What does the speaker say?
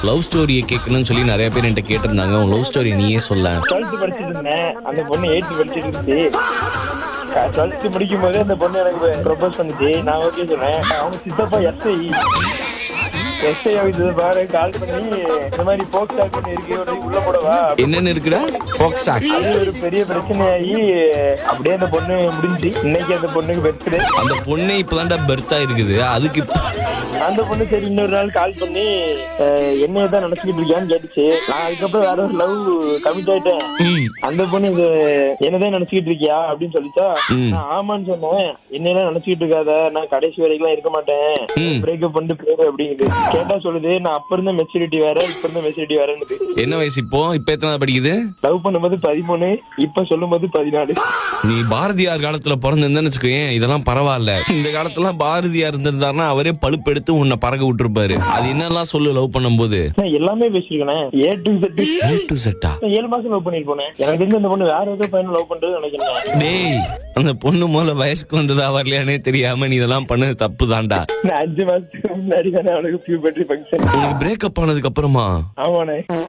Love ஸ்டோரியை கேட்கணும்னு சொல்லி நிறைய பேர் என்கிட்ட கேட்டிருந்தாங்க. உன் லவ் ஸ்டோரி நீயே சொல்ல. 12th படிச்சிட்டு இருந்தேன். அந்த பொண்ணு 8th படிச்சிட்டு இருந்துச்சு. 12th முடிக்கும் போது அந்த பொண்ணு எனக்கு ப்ரொபோஸ் பண்ணுச்சு. நான் ஓகே சொன்னேன். அவங்க சித்தப்பா எஸ்ஐ ஆகுது பாரு, கால் பண்ணி இந்த மாதிரி போக்ஸ் ஆக்ட் பண்ணி இருக்கு, உள்ள போடவா. என்னன்னு இருக்குடா போக்ஸ் ஆக்ட்? அது ஒரு பெரிய பிரச்சனையாகி அப்படியே அந்த பொண்ணு முடிஞ்சு. இன்னைக்கு அந்த பொண்ணுக்கு பர்த்டே. அந்த பொண்ணு இப்பதான்டா பெர்த்தா இருக்குது. அதுக்கு அந்த பொண்ணு சரி இன்னொரு நாள் கால் பண்ணி என்னதான் நினைச்சுக்கிட்டு இருக்கியான்னு கேட்டுச்சு. நான் அதுக்கப்புறம் வேற ஒரு லவ் கமிட் ஆயிட்டேன். அந்த பொண்ணு என்னதான் நினைச்சுக்கிட்டு இருக்கியா அப்படின்னு சொல்லிச்சா. நான் ஆமான்னு சொன்னேன். என்னெல்லாம் நினைச்சுக்கிட்டு இருக்காத, நான் கடைசி வரைக்கும் எல்லாம் இருக்க மாட்டேன், பிரேக்கப் பண்ணிட்டு பேரு அப்படிங்குது. கேட்டா சொல்லுது, நான் அப்ப இருந்த மெச்சூரிட்டி வேற, இப்ப இருந்த மெச்சூரிட்டி வேறன்னு. என்ன வயசு இப்போ? இப்ப எத்தனை படிக்குது? லவ் பண்ணும்போது 13, இப்ப சொல்லும் போது 14. நீ பாரதியார் காலத்துல பிறந்திருந்தேன்னு வச்சுக்கோயேன், இதெல்லாம் பரவாயில்ல. இந்த காலத்துல பாரதியார் இருந்திருந்தாருன்னா அவரே பழுப்பு எடுத்து உன்னை பறக்க விட்டுருப்பாரு. அது என்னெல்லாம் சொல்லு லவ் பண்ணும்போது? எல்லாமே பேசிருக்கேன். A to Z. 7 மாசம் லவ் பண்ணிட்டு போனேன். எனக்கு தெரிஞ்ச அந்த பொண்ணு வேற ஏதோ பையனை லவ் பண்றது நினைக்கிறேன். டேய், அந்த பொண்ணு முதல்ல வயசுக்கு வந்ததா வரலையானே தெரியாம நீ இதெல்லாம் பண்ணது தப்பு தான்டா. 5 மாசத்துக்கு முன்னாடி தானே அவளுக்கு பியூபர்ட்டி ஃபங்க்ஷன். உனக்கு பிரேக்கப் ஆனதுக்கு அப்புறமா? ஆமாண்ணே.